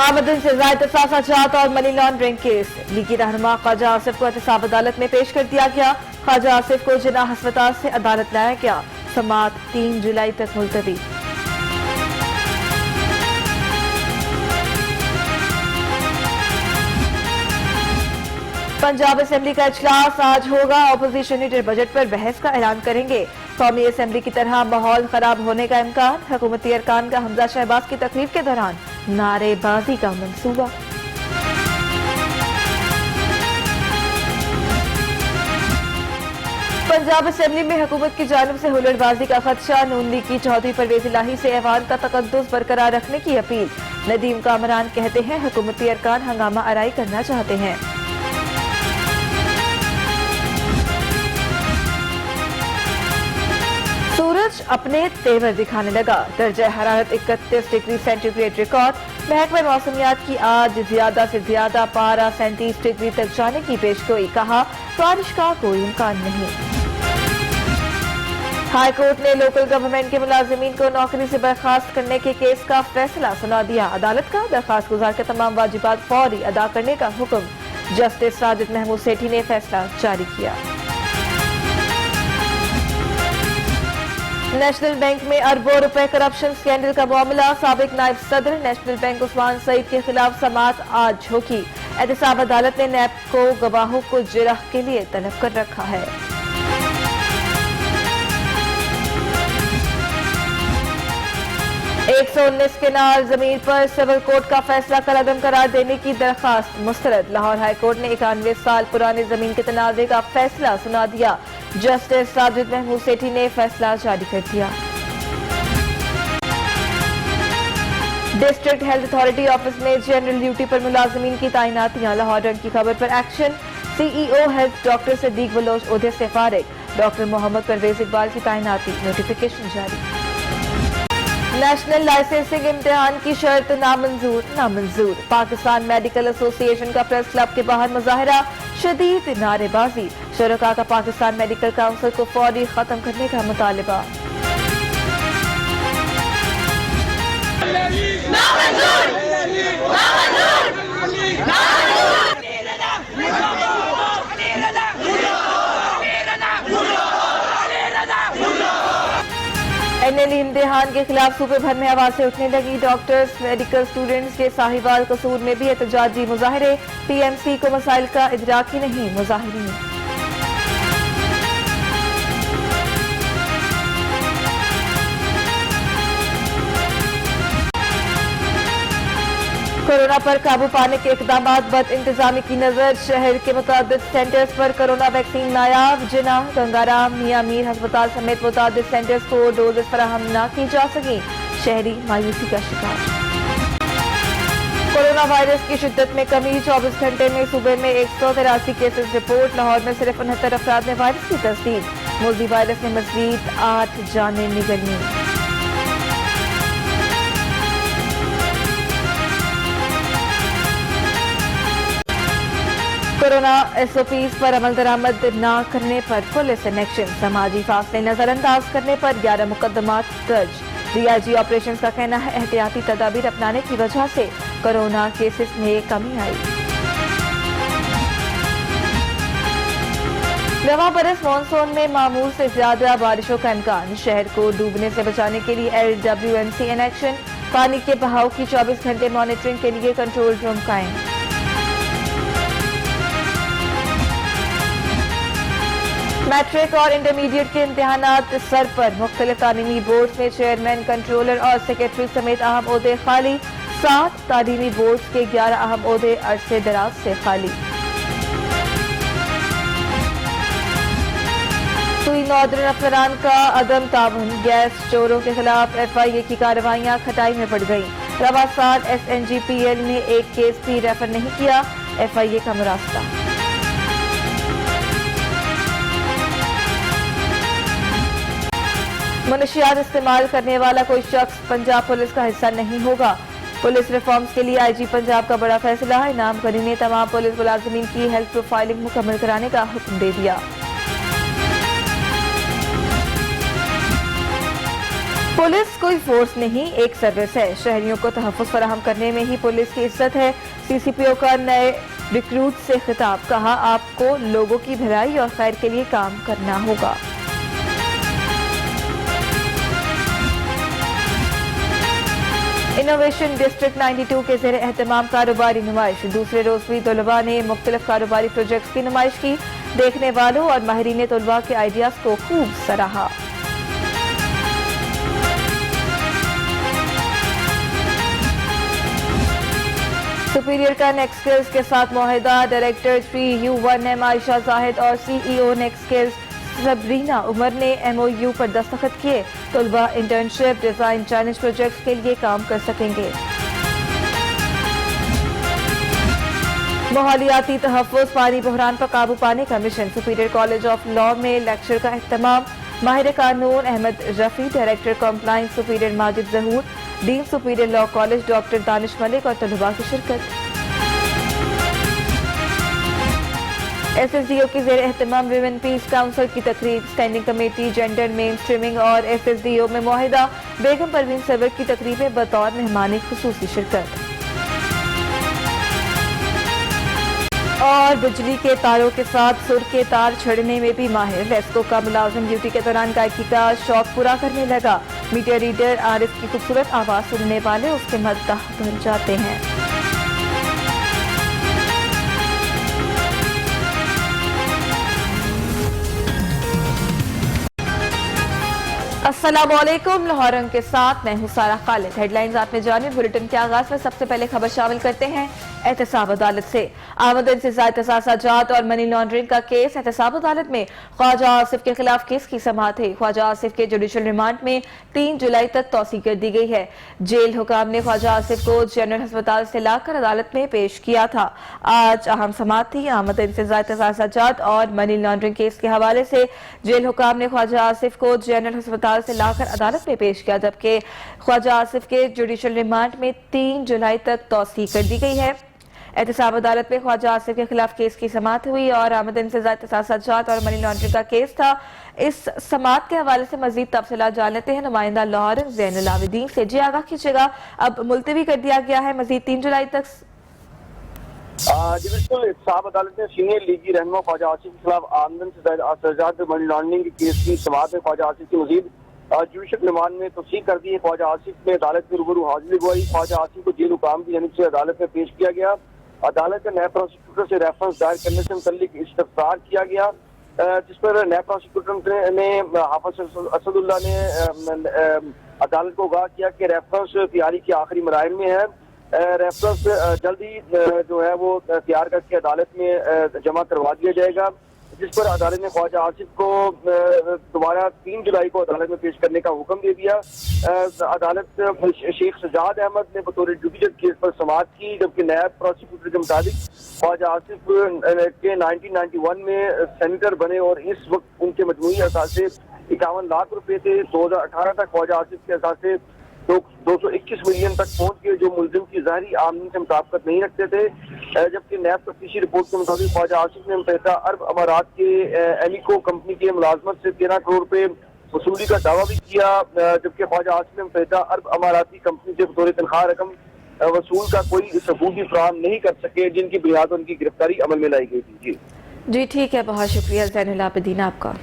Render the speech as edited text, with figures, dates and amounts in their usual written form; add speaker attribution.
Speaker 1: आमदन से ज़ायद सासाजात और मनी लॉन्ड्रिंग केस। लीगी रहनुमा ख्वाजा आसिफ को एहतसाब अदालत में पेश कर दिया गया। ख्वाजा आसिफ को जिनाह अस्पताल से अदालत लाया गया। समाअत 3 जुलाई तक मुलतवी। पंजाब असेंबली का इजलास आज होगा। अपोजिशन लीडर बजट पर बहस का ऐलान करेंगे। कौमी असेंबली की तरह माहौल खराब होने का इम्कान। हुकूमती अरकान का हमजा शहबाज की तकरीर के दौरान नारेबाजी का मंसूबा। पंजाब असेंबली में हुकूमत की जानिब से हुल्लड़बाजी का खदशा। नून लीग की चौधरी परवेज इलाही से ऐवान का तकद्दुस बरकरार रखने की अपील। नदीम कामरान कहते हैं हुकूमती अरकान हंगामा आराई करना चाहते हैं। सूरज अपने तेवर दिखाने लगा। दर्जा हरारत 31 डिग्री सेंटीग्रेड रिकॉर्ड। महकमा मौसमियात की आज ज्यादा से ज्यादा पारा 37 डिग्री तक जाने की पेशगोई। कहा बारिश का कोई इम्कान नहीं। हाई कोर्ट ने लोकल गवर्नमेंट के मुलाजिमीन को नौकरी से बर्खास्त करने के केस का फैसला सुना दिया। अदालत का दरखास्त गुजार के तमाम वाजिबात फौरी अदा करने का हुक्म। जस्टिस साजिद महमूद सेठी ने फैसला जारी किया। नेशनल बैंक में अरबों रुपए करप्शन स्कैंडल का मामला। साबिक नायब सदर नेशनल बैंक उस्मान सईद के खिलाफ समाअत आज होगी। एहतसाब अदालत ने नैब को गवाहों को जिरह के लिए तलब कर रखा है। 119 केनाल जमीन पर सिविल कोर्ट का फैसला कलअदम करार देने की दरखास्त मुस्तरद। लाहौर हाई कोर्ट ने 91 साल पुराने जमीन के तनाज़े का फैसला सुना दिया। जस्टिस साजिद महमूद सेठी ने फैसला जारी कर दिया। डिस्ट्रिक्ट हेल्थ अथॉरिटी ऑफिस में जनरल ड्यूटी पर मुलाजिमीन की तैनातियां। लाहौर रन की खबर पर action. CEO health doctor Sadiq Baloch ओहदे से फारिग। डॉक्टर मोहम्मद परवेज इकबाल की तैनाती। नोटिफिकेशन जारी। नेशनल लाइसेंसिंग इम्तिहान की शर्त नामंजूर। पाकिस्तान मेडिकल एसोसिएशन का प्रेस क्लब के बाहर मुजाहरा। शदीद नारेबाजी। शुरका का पाकिस्तान मेडिकल काउंसिल को फौरी खत्म करने का मुतालबा। एनएल इम्तिहान के खिलाफ सूबे भर में आवाजें उठने लगी। डॉक्टर्स मेडिकल स्टूडेंट्स के साहिवाल कसूर में भी एहतजाजी मुजाहरे। पीएमसी को मसाइल का इदराक ही नहीं। मुजाहिरीन कोरोना पर काबू पाने के इकदाम। बद इंतजामी की नजर। शहर के मुताबिक सेंटर्स पर कोरोना वैक्सीन नायाब। जिना, गंगाराम, मियां मीर अस्पताल समेत मुताबिक सेंटर्स को डोजेस फराहम न की जा सकी। शहरी मायूसी का शिकार। कोरोना वायरस की शिद्दत में कमी। 24 घंटे में सूबे में 183 केसेस रिपोर्ट। लाहौर में सिर्फ 69 अफराद में वायरस की तस्दीक। मोदी वायरस ने मजीद 8 जानें निगली। कोरोना एसओपीज पर अमल दरामद न करने पर पुलिस एक्शन। समाजी फासले नजरअंदाज करने पर 11 मुकदमात दर्ज। डीआईजी ऑपरेशन का कहना है एहतियाती तदाबीर अपनाने की वजह से कोरोना केसेस में कमी आई। रवां बरस मानसून में मामूल से ज्यादा बारिशों का इम्कान। शहर को डूबने से बचाने के लिए LWMC इन एक्शन। पानी के बहाव की 24 घंटे मॉनिटरिंग के लिए कंट्रोल रूम कायम। मैट्रिक और इंटरमीडिएट के इम्तिहानात सर पर। मुख्तलिफ तालीमी बोर्ड में चेयरमैन, कंट्रोलर और सेक्रेटरी समेत अहम ओहदे खाली। 7 तालीमी बोर्ड के 11 अहम ओहदे अरसे दराज से खाली। सुई नॉर्दर्न अफसरान का अदम ताउन। गैस चोरों के खिलाफ FIA की कार्रवाइयां खटाई में पड़ गई। रवा साल SNGPL ने एक केस भी रेफर नहीं किया। FIA का मुरास्ता। मनशियात इस्तेमाल करने वाला कोई शख्स पंजाब पुलिस का हिस्सा नहीं होगा। पुलिस रिफॉर्म्स के लिए IG पंजाब का बड़ा फैसला। इनाम करी ने तमाम पुलिस मुलाजिमीन की हेल्थ प्रोफाइलिंग मुकम्मल कराने का हुक्म दे दिया। पुलिस कोई फोर्स नहीं, एक सर्विस है। शहरियों को तहफ़्फ़ुज़ फराहम करने में ही पुलिस की इज्जत है। CCPO का नए रिक्रूट से खिताब, कहा आपको लोगों की भलाई और खैर के लिए काम करना होगा। इनोवेशन डिस्ट्रिक्ट 92 के ज़ेर एहतमाम कारोबारी नुमाइश, दूसरे रोज भी तलबा ने मुख्तलिफ कारोबारी प्रोजेक्ट्स की नुमाइश की। देखने वालों और माहिरीन तलबा के आइडियाज को खूब सराहा। सुपीरियर का नेक्स्ट स्किल्स के साथ मुआहिदा, डायरेक्टर 3U1M आयशा जाहिद और CEO Next Skills Sabrina Umar ने MOU पर दस्तखत किए। तलबा इंटर्नशिप, डिजाइन, चैलेंज प्रोजेक्ट्स के लिए काम कर सकेंगे। माहौलियाती तहफ़्फ़ुज़, पानी बहरान पर काबू पाने का mission. Superior college of law में लेक्चर का एहतमाम। माहिर कानून Ahmad Rafi, director compliance superior Majid Zahoor, dean superior law college doctor Danish Malik और तलबा की शिरकत। SSDO की ज़ेर एहतमाम विमेन पीस काउंसिल की तकरीब। Standing committee gender main streaming और SSDO में मुआहिदा, बेगम परवीन सरवर की तकरीब में बतौर मेहमान खुसूसी शिरकत। और बिजली के तारों के साथ सुर के तार छड़ने में भी माहिर। रेस्को का मुलाजिम ड्यूटी के दौरान गायकी का शौक पूरा करने लगा। मीडिया रीडर आरिफ की खूबसूरत आवाज सुनने वाले उसके मद्दाह बन जाते हैं। अस्सलाम वालेकुम, लाहौर रंग के साथ मैं हूं सारा खालिद। हेडलाइंस आपने जाने। बुलेटिन के आगाज में सबसे पहले खबर शामिल करते हैं एहतसाब अदालत से। आमदन से ज़ायद तसासाजात और मनी लॉन्ड्रिंग का केस। एहतसाब अदालत में ख्वाजा आसिफ के खिलाफ केस की समाअत है। ख्वाजा आसिफ के जुडिशल रिमांड में 3 जुलाई तक तौसीक कर दी गई है। जेल हुकाम ने ख्वाजा आसिफ को जनरल अस्पताल से लाकर अदालत में पेश किया था। आज अहम समाअत थी। आमदन से ज़ायद तसासाजात और मनी लॉन्ड्रिंग केस के हवाले से जेल हुकाम ने ख्वाजा आसिफ को जनरल अस्पताल से लाकर अदालत में पेश किया, जबकि ख्वाजा आसिफ के जुडिशल रिमांड में 3 जुलाई तक तौसीक कर दी गई है। एहतसाब अदालत में ख्वाजा आसिफ के खिलाफ केस की समाअत हुई और आमदन से ज़ायद तसासाजात और मनी लॉन्ड्रिंग का केस था। इस समाअत के हवाले से मजीद तफसीलात जान लेते हैं नुमाइंदा लाहौर ज़ैनुल आबिदीन से। जी आगाह कीजिएगा, अब मुलतवी कर दिया गया है मजीद 3 जुलाई तक।
Speaker 2: जी बिल्कुल, एहतसाब अदालत ने सीनियर लीगी रहनुमा ख्वाजा आसिफ के खिलाफ आमदन से ज़ायद तसासाजात मनी लॉन्ड्रिंग के केस की समाअत में ख्वाजा आसिफ की मजीद जुडिशल रिमांड में तौसीक कर दी है। ख्वाजा आसिफ ने अदालत में रूबरू हाजिरी लगवाई। ख्वाजा आसिफ को जेल हुकाम की जानिब से अदालत में पेश किया गया। अदालत के नायब प्रोसिक्यूटर से रेफरेंस दायर करने से मुतल्लिक इस्तफसार किया गया, जिस पर नायब प्रोसिक्यूटर ने हाफिज असदुल्ला ने अदालत को आगाह किया कि रेफरेंस तैयारी के आखिरी मराहिल में है। रेफरेंस जल्द ही जो है वो तैयार करके अदालत में जमा करवा दिया जाएगा, जिस पर अदालत ने ख्वाजा आसिफ को दोबारा 3 जुलाई को अदालत में पेश करने का हुक्म दे दिया। अदालत शेख सजाद अहमद ने बतौर जुडिशल केस पर समाअत की, जबकि नायब प्रोसिक्यूटर के मुताबिक ख्वाजा आसिफ के 1991 में सेनेटर बने और इस वक्त उनके मजमूई असासे 51 लाख रुपए थे। 2018 तक ख्वाजा आसिफ के असासे 221 मिलियन तक पहुंच गए, जो मुलजिम की ज़ाहिरी आमदनी से मुताबिकत नहीं रखते थे। जबकि नैब तफ्तीशी रिपोर्ट के मुताबिक ख्वाजा आसिफ ने मुत्तहिदा अरब अमारात के एमिको कंपनी के मुलाजमत से 13 करोड़ रुपए वसूली का दावा भी किया, जबकि ख्वाजा आसिफ ने मुत्तहिदा अरब अमाराती कंपनी से बतौर तनख्वाह रकम वसूल का कोई सबूत भी फराहम नहीं कर सके, जिनकी बुनियाद उनकी गिरफ्तारी अमल में लाई गई थी। जी
Speaker 1: ठीक है, बहुत शुक्रिया ज़ैनुल आबिदीन आपका।